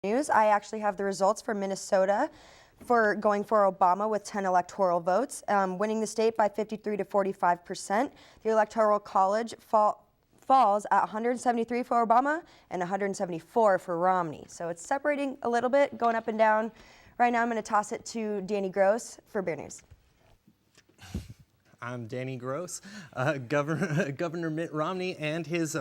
News. I actually have the results for Minnesota for going for Obama with 10 electoral votes, winning the state by 53 to 45%. The Electoral College falls at 173 for Obama and 174 for Romney. So it's separating a little bit, going up and down. Right now I'm going to toss it to Danny Gross for Bear News. I'm Danny Gross. Governor Mitt Romney and his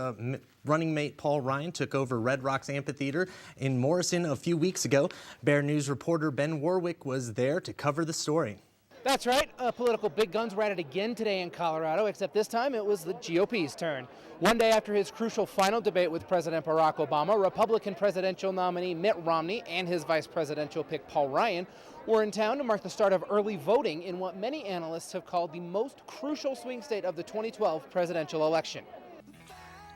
running mate Paul Ryan took over Red Rocks Amphitheater in Morrison a few weeks ago. Bear News reporter Ben Warwick was there to cover the story. That's right. Political big guns were at it again today in Colorado, except this time it was the GOP's turn. One day after his crucial final debate with President Barack Obama, Republican presidential nominee Mitt Romney and his vice presidential pick Paul Ryan were in town to mark the start of early voting in what many analysts have called the most crucial swing state of the 2012 presidential election.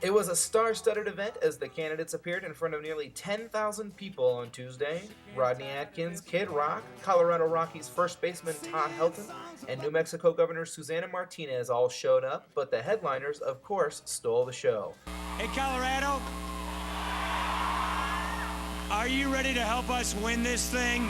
It was a star-studded event as the candidates appeared in front of nearly 10,000 people on Tuesday. Rodney Atkins, Kid Rock, Colorado Rockies first baseman Todd Helton, and New Mexico Governor Susana Martinez all showed up, but the headliners, of course, stole the show. Hey, Colorado, are you ready to help us win this thing?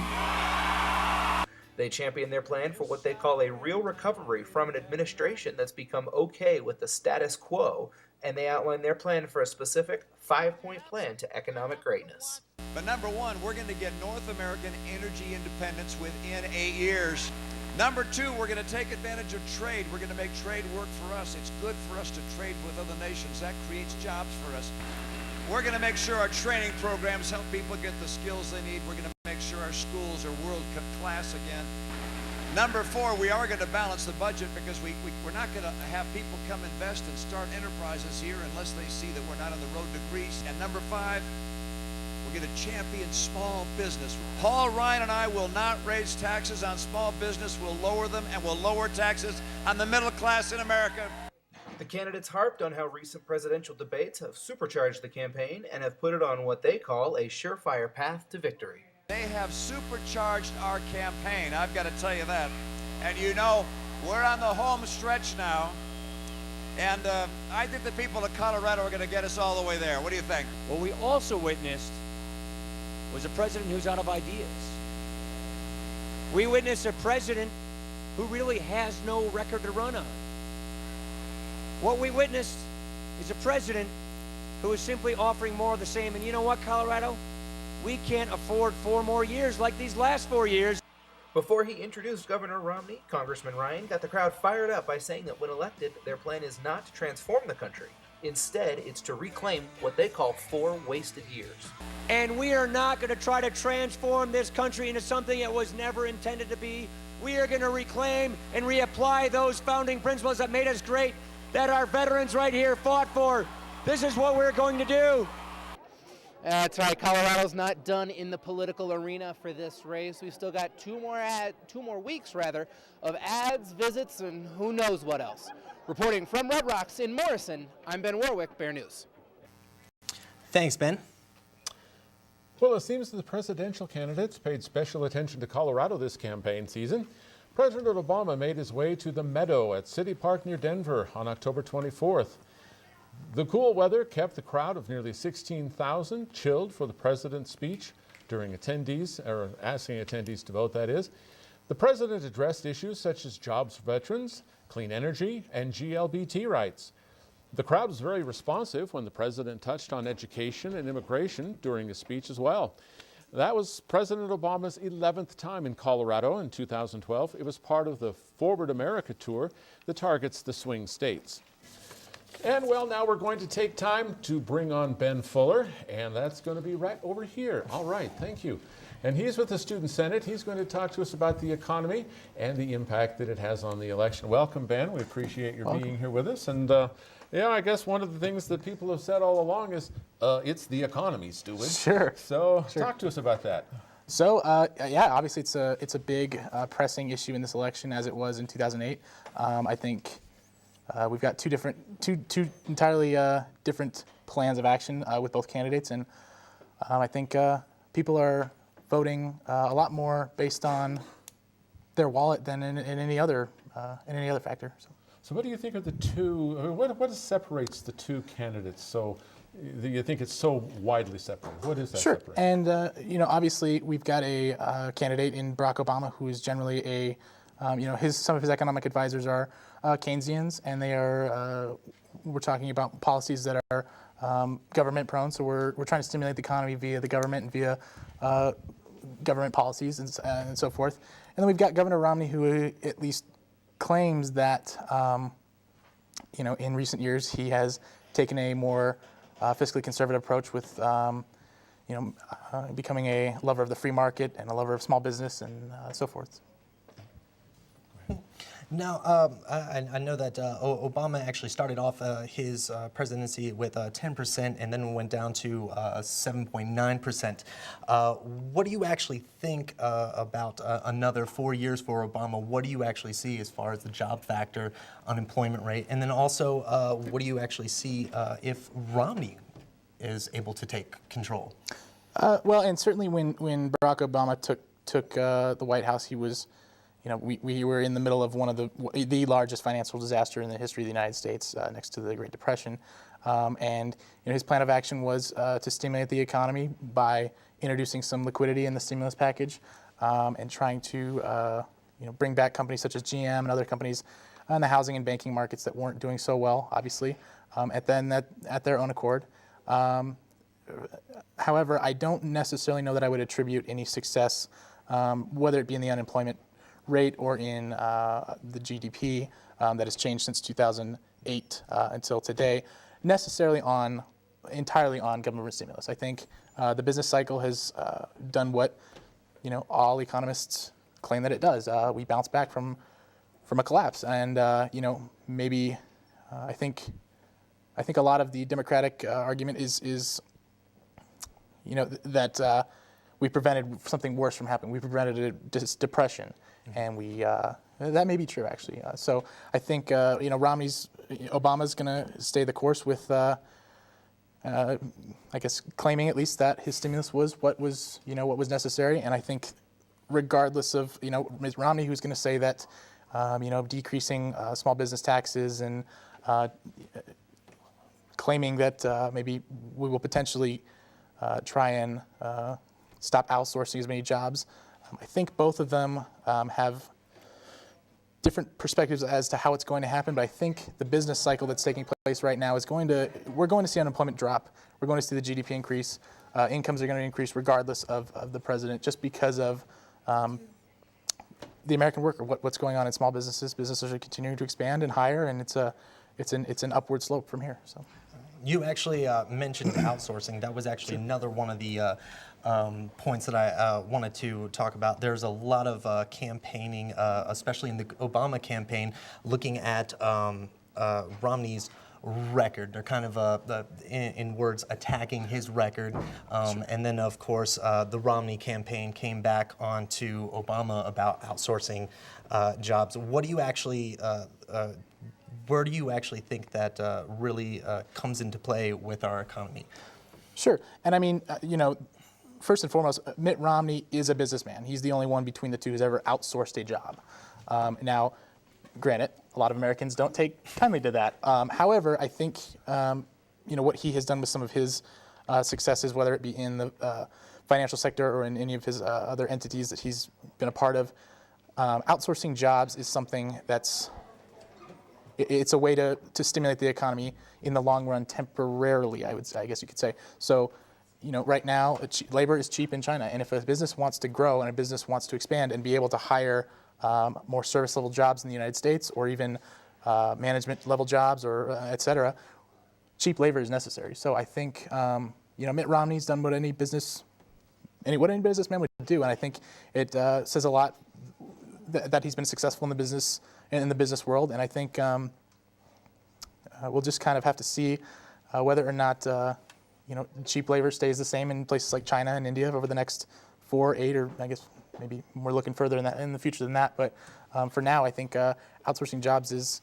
They championed their plan for what they call a real recovery from an administration that's become okay with the status quo, and they outlined their plan for a specific 5-point plan to economic greatness. But number one, we're going to get North American energy independence within 8 years. Number two, we're going to take advantage of trade. We're going to make trade work for us. It's good for us to trade with other nations. That creates jobs for us. We're going to make sure our training programs help people get the skills they need. We're going to make sure our schools are world-class again. Number four, we are going to balance the budget because we're not going to have people come invest and start enterprises here unless they see that we're not on the road to Greece. And number five, we're going to champion small business. Paul Ryan and I will not raise taxes on small business. We'll lower them, and we'll lower taxes on the middle class in America. The candidates harped on how recent presidential debates have supercharged the campaign and have put it on what they call a surefire path to victory. They have supercharged our campaign, I've got to tell you that. And you know, we're on the home stretch now, and I think the people of Colorado are going to get us all the way there. What do you think? What we also witnessed was a president who's out of ideas. We witnessed a president who really has no record to run on. What we witnessed is a president who is simply offering more of the same. And you know what, Colorado? We can't afford 4 more years like these last 4 years. Before he introduced Governor Romney, Congressman Ryan got the crowd fired up by saying that when elected, their plan is not to transform the country. Instead, it's to reclaim what they call 4 wasted years. And we are not going to try to transform this country into something it was never intended to be. We are going to reclaim and reapply those founding principles that made us great, that our veterans right here fought for. This is what we're going to do. That's right. Colorado's not done in the political arena for this race. We've still got two more weeks of ads, visits, and who knows what else. Reporting from Red Rocks in Morrison, I'm Ben Warwick, Bear News. Thanks, Ben. Well, it seems that the presidential candidates paid special attention to Colorado this campaign season. President Obama made his way to the Meadow at City Park near Denver on October 24th. The cool weather kept the crowd of nearly 16,000 chilled for the president's speech during asking attendees to vote, that is. The president addressed issues such as jobs for veterans, clean energy, and GLBT rights. The crowd was very responsive when the president touched on education and immigration during his speech as well. That was President Obama's 11th time in Colorado in 2012. It was part of the Forward America tour that targets the swing states. And well, now we're going to take time to bring on Ben Fuller, and that's going to be right over here. All right, thank you. And he's with the Student Senate. He's going to talk to us about the economy and the impact that it has on the election. Welcome, Ben. We appreciate your being here with us. And yeah, I guess one of the things that people have said all along is it's the economy, Stuart. Sure. So talk to us about that. So yeah, obviously it's a big pressing issue in this election, as it was in 2008. I think we've got two entirely different plans of action with both candidates, and I think people are voting a lot more based on their wallet than in any other factor. So what do you think are the two? What separates the two candidates so you think it's so widely separated? What is that Sure. separation? And obviously we've got a candidate in Barack Obama who is generally a, some of his economic advisors are Keynesians, and they are. We're talking about policies that are government prone. So we're trying to stimulate the economy via the government and via government policies and so forth. And then we've got Governor Romney, who at least claims that in recent years he has taken a more fiscally conservative approach with becoming a lover of the free market and a lover of small business and so forth. Now, I know that Obama actually started off his presidency with 10% and then went down to 7.9%. What do you actually think about another 4 years for Obama? What do you actually see as far as the job factor, unemployment rate, and then also what do you actually see if Romney is able to take control? Well, and certainly when Barack Obama took the White House, he was. We were in the middle of one of the largest financial disaster in the history of the United States, next to the Great Depression, and his plan of action was to stimulate the economy by introducing some liquidity in the stimulus package, and trying to bring back companies such as GM and other companies in the housing and banking markets that weren't doing so well, obviously, at their own accord. However, I don't necessarily know that I would attribute any success, whether it be in the unemployment rate or in the GDP that has changed since 2008 until today, necessarily entirely on government stimulus. I think the business cycle has done what all economists claim that it does. We bounce back from a collapse, and maybe I think a lot of the Democratic argument is that we prevented something worse from happening. We prevented a depression. And that may be true, actually. So I think Obama's going to stay the course with, I guess, claiming at least that his stimulus was what was necessary. And I think, regardless of Ms. Romney, who's going to say that decreasing small business taxes and claiming that maybe we will potentially try and stop outsourcing as many jobs. I think both of them have different perspectives as to how it's going to happen, but I think the business cycle that's taking place right now we're going to see unemployment drop, we're going to see the GDP increase, incomes are going to increase regardless of the president, just because of the American worker, what's going on in small businesses. Businesses are continuing to expand and hire, and it's an upward slope from here. So. You actually mentioned outsourcing. That was actually another one of the points that I wanted to talk about. There's a lot of campaigning, especially in the Obama campaign, looking at Romney's record. They're kind of, in words, attacking his record. And then, of course, the Romney campaign came back onto Obama about outsourcing jobs. What do you actually where do you actually think that really comes into play with our economy? Sure. And I mean, first and foremost, Mitt Romney is a businessman. He's the only one between the two who's ever outsourced a job. Now, granted, a lot of Americans don't take kindly to that. However, I think, what he has done with some of his successes, whether it be in the financial sector or in any of his other entities that he's been a part of, outsourcing jobs is something it's a way to stimulate the economy in the long run temporarily, I guess you could say. So, right now, labor is cheap in China, and if a business wants to grow and a business wants to expand and be able to hire more service level jobs in the United States, or even management level jobs, or et cetera, cheap labor is necessary. So I think Mitt Romney's done what any businessman would do, and I think it says a lot that he's been successful in the business world, and I think we'll just kind of have to see whether or not cheap labor stays the same in places like China and India over the next 4, 8, or I guess maybe we're looking further in the future than that. But for now, I think outsourcing jobs is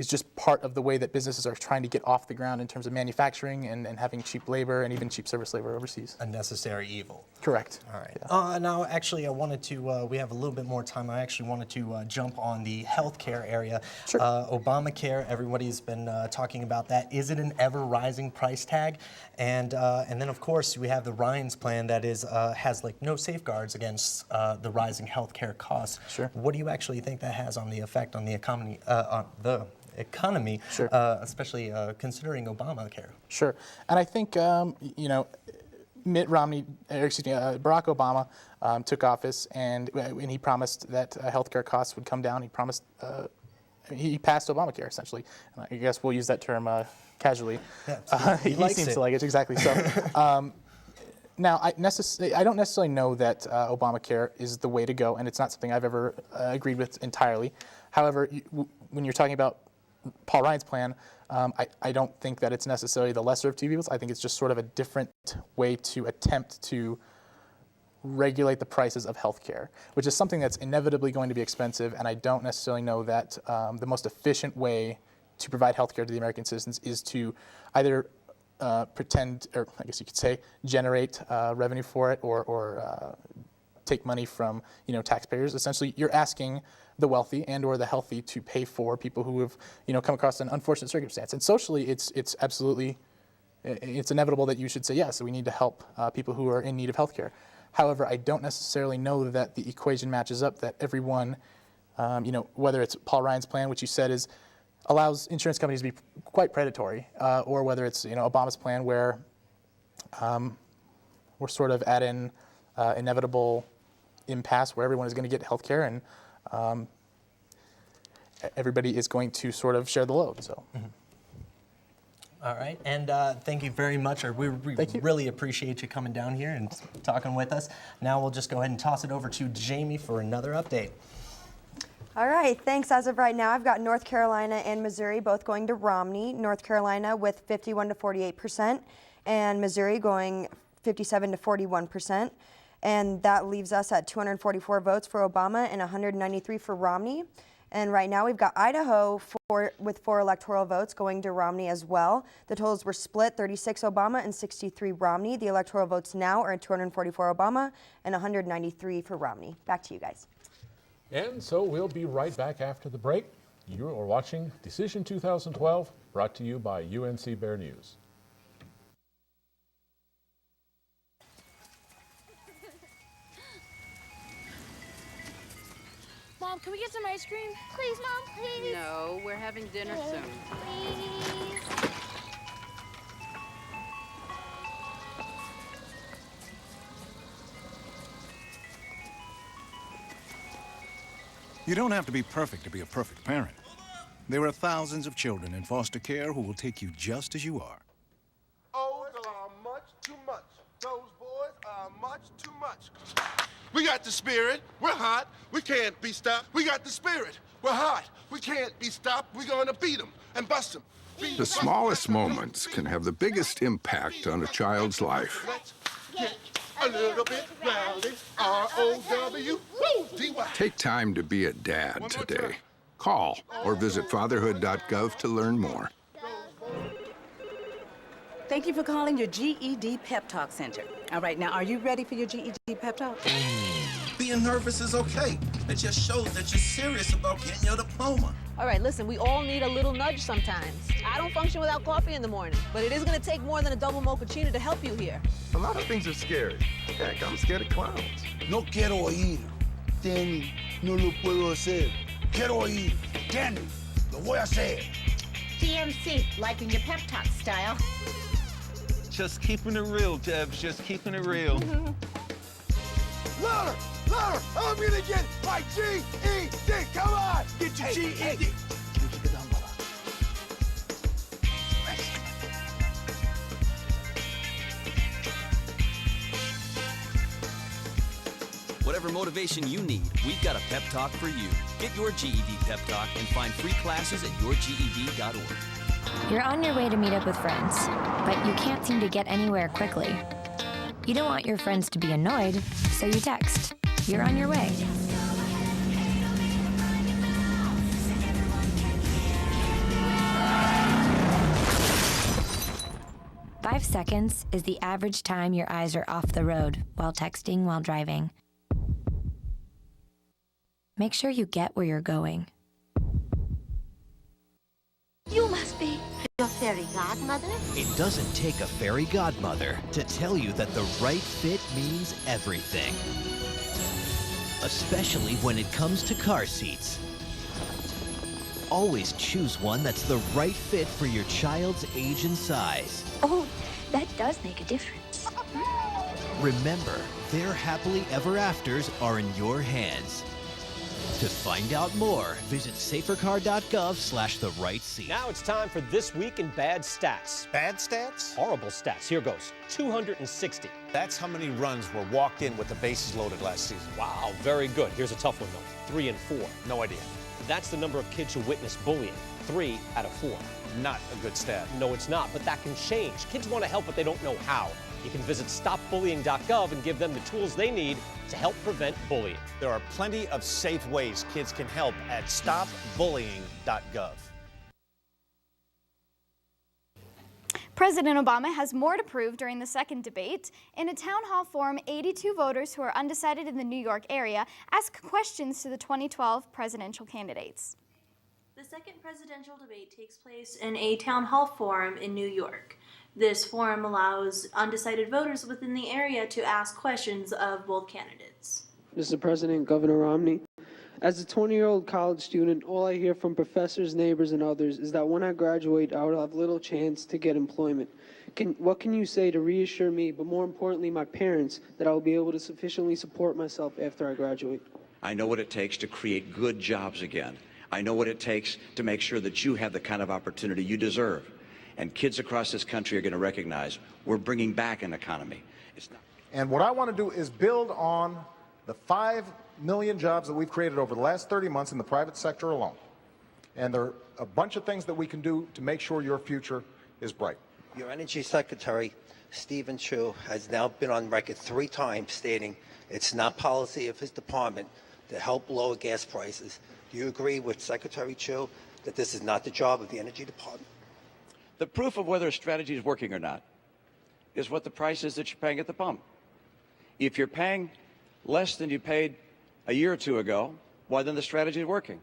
just part of the way that businesses are trying to get off the ground in terms of manufacturing and having cheap labor and even cheap service labor overseas. A necessary evil. Correct. All right. Yeah. Now, actually, I wanted to, we have a little bit more time. I actually wanted to jump on the healthcare area. Sure. Obamacare, everybody's been talking about that. Is it an ever-rising price tag? And then, of course, we have the Ryan's plan that is has like no safeguards against the rising healthcare costs. Sure. What do you actually think that has on the effect on the economy? Sure. Especially considering Obamacare. Sure. And I think, Mitt Romney, Barack Obama took office and he promised that healthcare costs would come down. He promised, he passed Obamacare, essentially. And I guess we'll use that term casually. Yeah, he seems to like it, exactly. So, now, I don't necessarily know that Obamacare is the way to go, and it's not something I've ever agreed with entirely. However, when you're talking about Paul Ryan's plan, I don't think that it's necessarily the lesser of two evils. I think it's just sort of a different way to attempt to regulate the prices of healthcare, which is something that's inevitably going to be expensive, and I don't necessarily know that the most efficient way to provide healthcare to the American citizens is to either pretend, or I guess you could say, generate revenue for it, or take money from taxpayers. Essentially, you're asking the wealthy and/or the healthy to pay for people who have come across an unfortunate circumstance. And socially, it's absolutely, it's inevitable that you should say yes. We need to help people who are in need of healthcare. However, I don't necessarily know that the equation matches up. That everyone, whether it's Paul Ryan's plan, which you said allows insurance companies to be quite predatory, or whether it's Obama's plan where we're sort of at an inevitable impasse where everyone is going to get health care and everybody is going to sort of share the load. So. Mm-hmm. All right, and thank you very much. We really appreciate you coming down here and talking with us. Now we'll just go ahead and toss it over to Jamie for another update. All right, thanks. As of right now, I've got North Carolina and Missouri both going to Romney. North Carolina with 51 to 48%, and Missouri going 57 to 41%. And that leaves us at 244 votes for Obama and 193 for Romney. And right now we've got Idaho with 4 electoral votes going to Romney as well. The totals were split, 36 Obama and 63 Romney. The electoral votes now are at 244 Obama and 193 for Romney. Back to you guys. And so we'll be right back after the break. You are watching Decision 2012, brought to you by UNC Bear News. Mom, can we get some ice cream? Please, Mom, please. No, we're having dinner soon. Please. You don't have to be perfect to be a perfect parent. There are thousands of children in foster care who will take you just as you are. Oh, much too much. Those boys are much too much. We got the spirit. We're hot. We can't be stopped. We got the spirit. We're hot. We can't be stopped. We're going to beat them and bust them. The smallest moments can have the biggest impact on a child's life. Let's get a little bit rowdy. R-O-W-D-Y. Take time to be a dad today. Call or visit fatherhood.gov to learn more. Thank you for calling your GED Pep Talk Center. All right, now, are you ready for your GED Pep Talk? Being nervous is okay. It just shows that you're serious about getting your diploma. All right, listen, we all need a little nudge sometimes. I don't function without coffee in the morning, but it is going to take more than a double mochaccino to help you here. A lot of things are scary. Heck, I'm scared of clowns. No quiero oír. Danny, no lo puedo hacer. Quiero oír. Danny, lo voy a hacer. DMC, liking your pep talk style. Just keeping it real, Debs. Just keeping it real. Louder! Louder! I'm gonna get my GED! Come on! Get your GED! Whatever motivation you need, we've got a pep talk for you. Get your GED pep talk and find free classes at yourged.org. You're on your way to meet up with friends, but you can't seem to get anywhere quickly. You don't want your friends to be annoyed, so you text. You're on your way. 5 seconds is the average time your eyes are off the road while texting while driving. Make sure you get where you're going. You must be your fairy godmother? It doesn't take a fairy godmother to tell you that the right fit means everything. Especially when it comes to car seats. Always choose one that's the right fit for your child's age and size. Oh, that does make a difference. Remember, their happily ever afters are in your hands. To find out more, visit safercar.gov/the-right-seat. Now it's time for This Week in Bad Stats. Bad stats? Horrible stats. Here goes. 260. That's how many runs were walked in with the bases loaded last season. Wow, very good. Here's a tough one, though. 3 and 4. No idea. That's the number of kids who witness bullying. 3 out of 4. Not a good stat. No, it's not, but that can change. Kids want to help, but they don't know how. You can visit STOPBULLYING.GOV and give them the tools they need to help prevent bullying. There are plenty of safe ways kids can help at STOPBULLYING.GOV. President Obama has more to prove during the second debate. In a town hall forum, 82 voters who are undecided in the New York area asked questions to the 2012 presidential candidates. The second presidential debate takes place in a town hall forum in New York. This forum allows undecided voters within the area to ask questions of both candidates. Mr. President, Governor Romney, as a 20-year-old college student, all I hear from professors, neighbors, and others is that when I graduate, I will have little chance to get employment. What can you say to reassure me, but more importantly, my parents, that I will be able to sufficiently support myself after I graduate? I know what it takes to create good jobs again. I know what it takes to make sure that you have the kind of opportunity you deserve. And kids across this country are going to recognize we're bringing back an economy. And what I want to do is build on the 5 million jobs that we've created over the last 30 months in the private sector alone. And there are a bunch of things that we can do to make sure your future is bright. Your Energy Secretary, Stephen Chu, has now been on record 3 times stating it's not policy of his department to help lower gas prices. Do you agree with Secretary Chu that this is not the job of the Energy Department? The proof of whether a strategy is working or not is what the price is that you're paying at the pump. If you're paying less than you paid a year or two ago, well, then the strategy is working.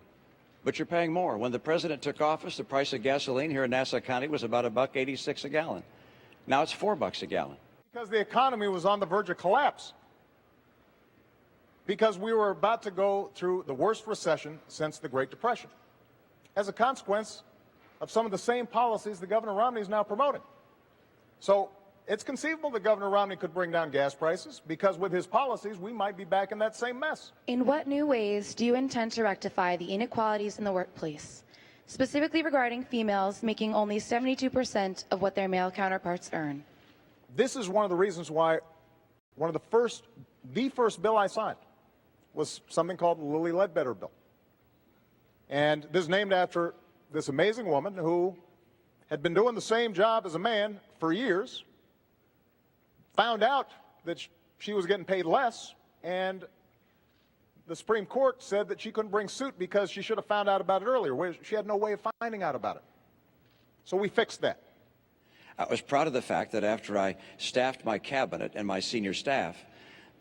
But you're paying more. When the president took office, the price of gasoline here in Nassau County was about $1.86 a gallon. Now it's $4 a gallon. Because the economy was on the verge of collapse. Because we were about to go through the worst recession since the Great Depression. As a consequence of some of the same policies that Governor Romney is now promoting. So it's conceivable that Governor Romney could bring down gas prices, because with his policies, we might be back in that same mess. In what new ways do you intend to rectify the inequalities in the workplace, specifically regarding females making only 72% of what their male counterparts earn? This is one of the reasons why the first bill I signed was something called the Lilly Ledbetter bill. And this is named after this amazing woman who had been doing the same job as a man for years, found out that she was getting paid less, and the Supreme Court said that she couldn't bring suit because she should have found out about it earlier. She had no way of finding out about it. So we fixed that. I was proud of the fact that after I staffed my cabinet and my senior staff,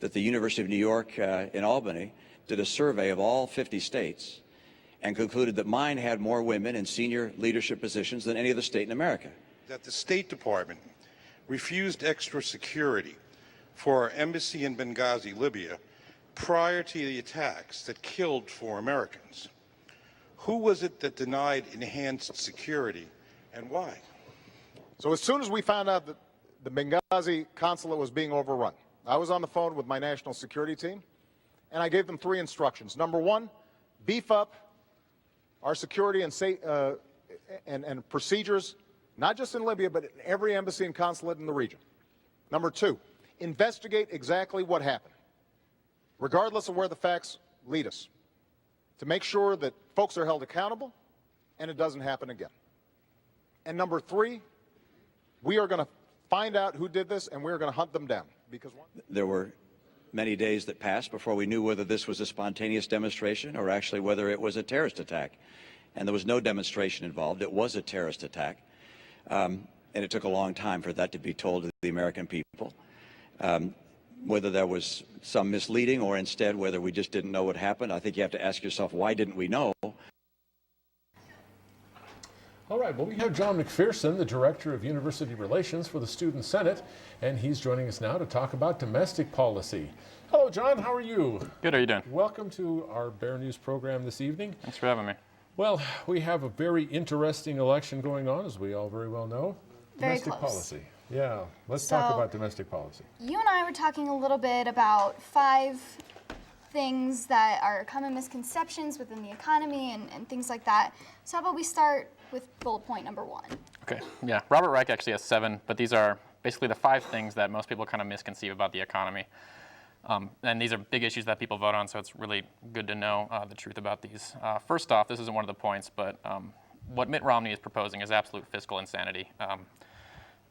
that the University of New York in Albany did a survey of all 50 states and concluded that mine had more women in senior leadership positions than any other state in America. That the State Department refused extra security for our embassy in Benghazi, Libya, prior to the attacks that killed 4 Americans. Who was it that denied enhanced security, and why? So as soon as we found out that the Benghazi consulate was being overrun, I was on the phone with my national security team, and I gave them 3 instructions. Number 1, beef up our security and procedures, not just in Libya, but in every embassy and consulate in the region. Number 2, investigate exactly what happened, regardless of where the facts lead us, to make sure that folks are held accountable and it doesn't happen again. And number 3, we are going to find out who did this, and we're going to hunt them down. Because there were many days that passed before we knew whether this was a spontaneous demonstration or actually whether it was a terrorist attack. And there was no demonstration involved. It was a terrorist attack. And and it took a long time for that to be told to the American people. Whether there was some misleading or instead whether we just didn't know what happened, I think you have to ask yourself, why didn't we know? All right, well, we have John McPherson, the Director of University Relations for the Student Senate, and he's joining us now to talk about domestic policy. Hello, John, how are you? Good, how are you doing? Welcome to our Bear News program this evening. Thanks for having me. Well, we have a very interesting election going on, as we all very well know. Very domestic close. policy. Yeah, let's talk about domestic policy. You and I were talking a little bit about 5 things that are common misconceptions within the economy and things like that. So how about we start with bullet point number 1? Okay, yeah. Robert Reich actually has 7, but these are basically the 5 things that most people kind of misconceive about the economy. And these are big issues that people vote on, so it's really good to know the truth about these. First off, this isn't one of the points, but what Mitt Romney is proposing is absolute fiscal insanity.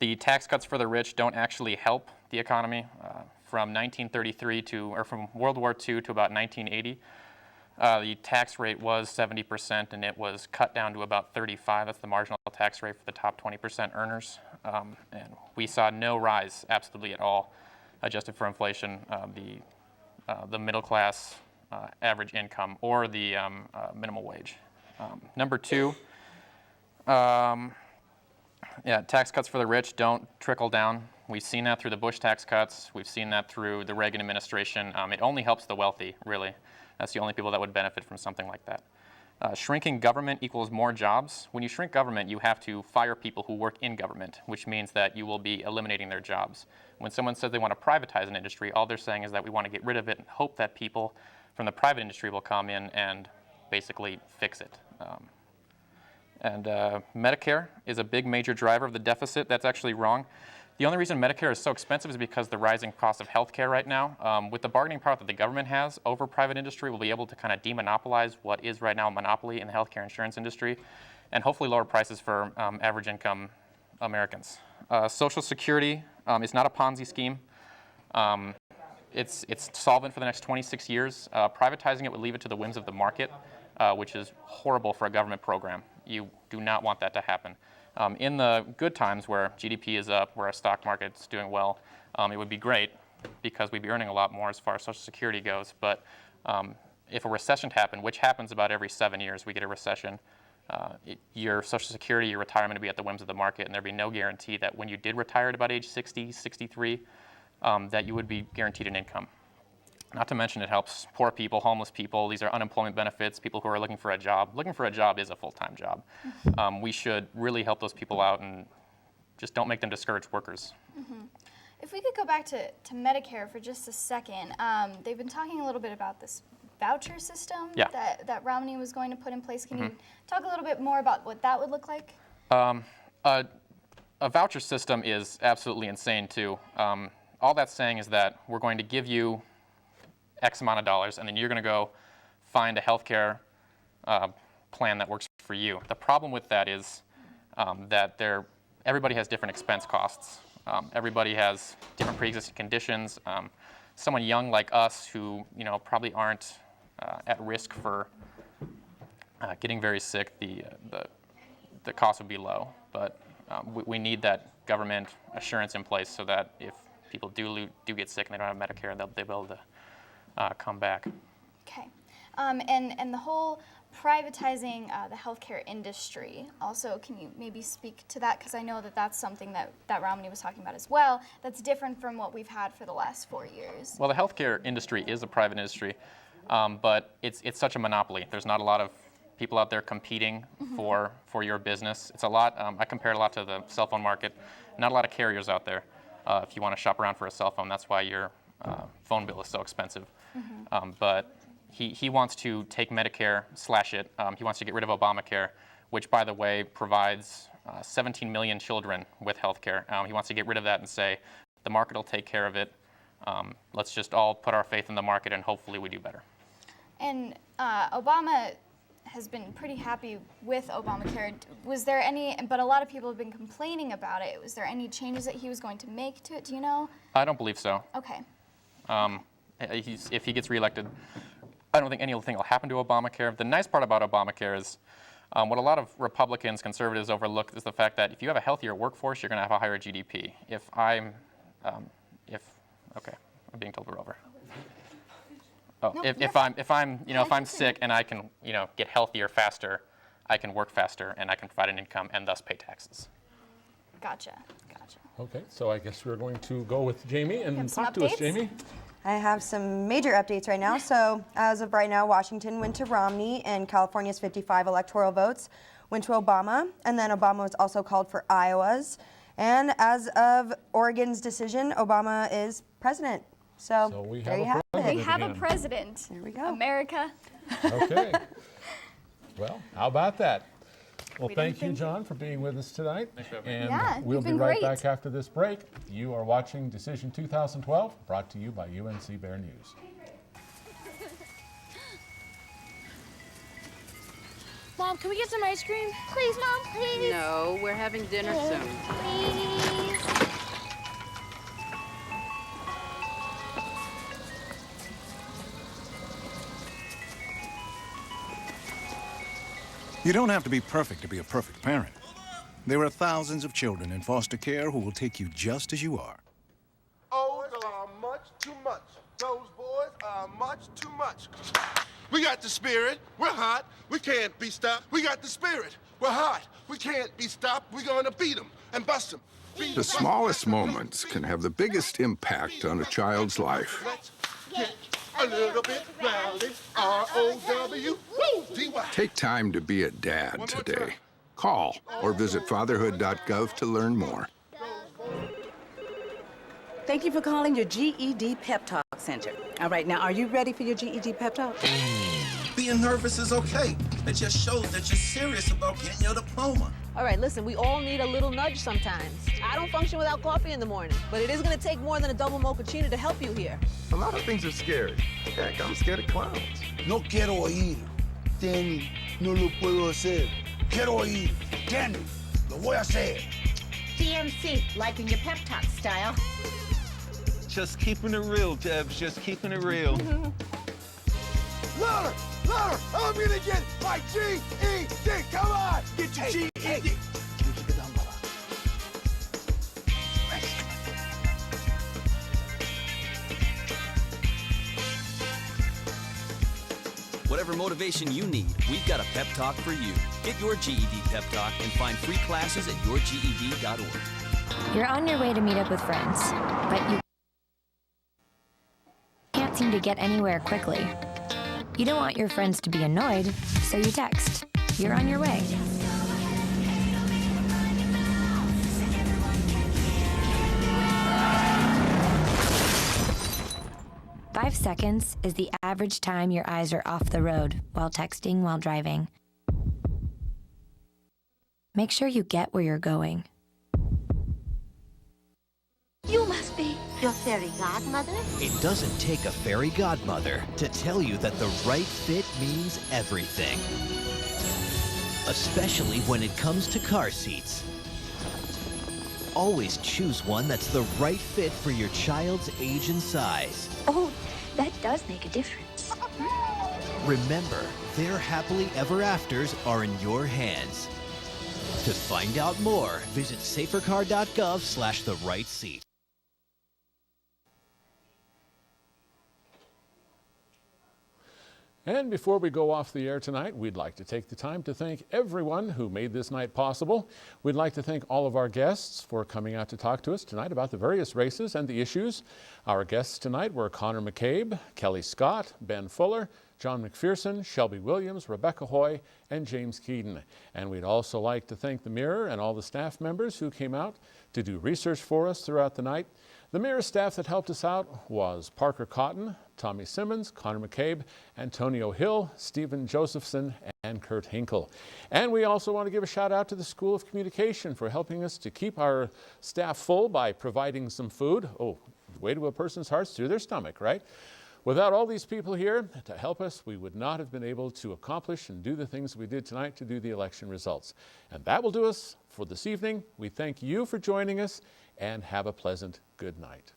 The tax cuts for the rich don't actually help the economy. From 1933 from World War II to about 1980, the tax rate was 70%, and it was cut down to about 35. That's the marginal tax rate for the top 20% earners. And we saw no rise, absolutely at all, adjusted for inflation, the middle class average income or the minimum wage. Number 2, tax cuts for the rich don't trickle down. We've seen that through the Bush tax cuts. We've seen that through the Reagan administration. It only helps the wealthy, really. That's the only people that would benefit from something like that. Shrinking government equals more jobs. When you shrink government, you have to fire people who work in government, which means that you will be eliminating their jobs. When someone says they want to privatize an industry, all they're saying is that we want to get rid of it and hope that people from the private industry will come in and basically fix it. Medicare is a big major driver of the deficit. That's actually wrong. The only reason Medicare is so expensive is because the rising cost of health care right now. With the bargaining power that the government has over private industry, we'll be able to kind of demonopolize what is right now a monopoly in the healthcare insurance industry and hopefully lower prices for average income Americans. Social Security is not a Ponzi scheme. It's solvent for the next 26 years. Privatizing it would leave it to the whims of the market, which is horrible for a government program. You do not want that to happen. In the good times where GDP is up, where our stock market's doing well, it would be great because we'd be earning a lot more as far as Social Security goes. But if a recession happened, which happens about every 7 years, we get a recession, your Social Security, your retirement would be at the whims of the market, and there'd be no guarantee that when you did retire at about age 60, 63, that you would be guaranteed an income. Not to mention it helps poor people, homeless people. These are unemployment benefits, people who are looking for a job. Looking for a job is a full-time job. We should really help those people out and just don't make them discouraged workers. If we could go back to Medicare for just a second, they've been talking a little bit about this voucher system that Romney was going to put in place. Can you talk a little bit more about what that would look like? A voucher system is absolutely insane, too. All that's saying is that we're going to give you X amount of dollars, and then you're going to go find a healthcare plan that works for you. The problem with that is that everybody has different expense costs. Everybody has different pre-existing conditions. Someone young like us who probably aren't at risk for getting very sick, the cost would be low. But we need that government assurance in place so that if people do get sick and they don't have Medicare, they'll be able to come back. Okay. And the whole privatizing the healthcare industry, also, can you maybe speak to that? Because I know that that's something that Romney was talking about as well. That's different from what we've had for the last 4 years. Well, the healthcare industry is a private industry, but it's such a monopoly. There's not a lot of people out there competing for your business. It's a lot, I compare it a lot to the cell phone market. Not a lot of carriers out there. If you want to shop around for a cell phone, that's why your phone bill is so expensive. But he wants to take Medicare, slash it. He wants to get rid of Obamacare, which, by the way, provides 17 million children with health care. He wants to get rid of that and say, the market will take care of it. Let's just all put our faith in the market and hopefully we do better. And Obama has been pretty happy with Obamacare. Was there any, but a lot of people have been complaining about it. Was there any changes that he was going to make to it? Do you know? I don't believe so. Okay. If he gets reelected, I don't think anything will happen to Obamacare. The nice part about Obamacare is What a lot of Republicans, conservatives overlook is the fact that if you have a healthier workforce, you're going to have a higher GDP. Okay, I'm being told we're over. Oh, if I'm sick and I can, get healthier faster, I can work faster and I can provide an income and thus pay taxes. Gotcha. Okay, so I guess we're going to go with Jamie and some talk to us, updates? Jamie. I have some major updates right now. So as of right now, Washington went to Romney, and California's 55 electoral votes went to Obama, and then Obama was also called for Iowa's. And as of Oregon's decision, Obama is president. So we there have you a have it. We have a president. There we go. America. Okay. Well, how about that? Well, We thank didn't you, think- John, for being with us tonight. Thanks for having me. And Yeah, we'll you've be been right great. back after this break. You are watching Decision 2012, brought to you by UNC Bear News. Mom, can we get some ice cream? Please, Mom, please. No, we're having dinner soon. Please. You don't have to be perfect to be a perfect parent. There are thousands of children in foster care who will take you just as you are. Oh, those are much too much. Those boys are much too much. We got the spirit. We're hot. We can't be stopped. We got the spirit. We're hot. We can't be stopped. We're going to beat them and bust them. The smallest moments can have the biggest impact on a child's life. Let's get a little bit rowdy. R-O-W-D-Y. Take time to be a dad today. Call or visit fatherhood.gov to learn more. Thank you for calling your GED Pep Talk Center. All right, now, are you ready for your GED Pep Talk? Being nervous is okay. It just shows that you're serious about getting your diploma. All right, listen, we all need a little nudge sometimes. I don't function without coffee in the morning, but it is going to take more than a double mochaccino to help you here. A lot of things are scary. Heck, I'm scared of clowns. No quiero oír. Danny, no lo puedo hacer. Quiero oír. Danny, lo voy a hacer. DMC, liking your pep talk style. Just keeping it real, Debs. Just keeping it real. Louder, louder. I'm gonna get my GED. Come on, get your GED. Whatever motivation you need, we've got a pep talk for you. Get your GED pep talk and find free classes at yourged.org. You're on your way to meet up with friends, but you can't seem to get anywhere quickly. You don't want your friends to be annoyed, so you text. You're on your way. Five seconds is the average time your eyes are off the road while texting while driving. Make sure you get where you're going. You must be your fairy godmother. It doesn't take a fairy godmother to tell you that the right fit means everything. Especially when it comes to car seats. Always choose one that's the right fit for your child's age and size. Oh, that does make a difference. Remember, their happily ever afters are in your hands. To find out more, visit safercar.gov/the-right-seat. And before we go off the air tonight, we'd like to take the time to thank everyone who made this night possible. We'd like to thank all of our guests for coming out to talk to us tonight about the various races and the issues. Our guests tonight were Connor McCabe, Kelly Scott, Ben Fuller, John McPherson, Shelby Williams, Rebecca Hoy, and James Keaton. And we'd also like to thank the Mirror and all the staff members who came out to do research for us throughout the night. The Mirror staff that helped us out was Parker Cotton, Tommy Simmons, Connor McCabe, Antonio Hill, Stephen Josephson, and Kurt Hinkle. And we also want to give a shout out to the School of Communication for helping us to keep our staff full by providing some food. Oh, the way to a person's heart's through their stomach, right? Without all these people here to help us, we would not have been able to accomplish and do the things we did tonight to do the election results. And that will do us for this evening. We thank you for joining us and have a pleasant good night.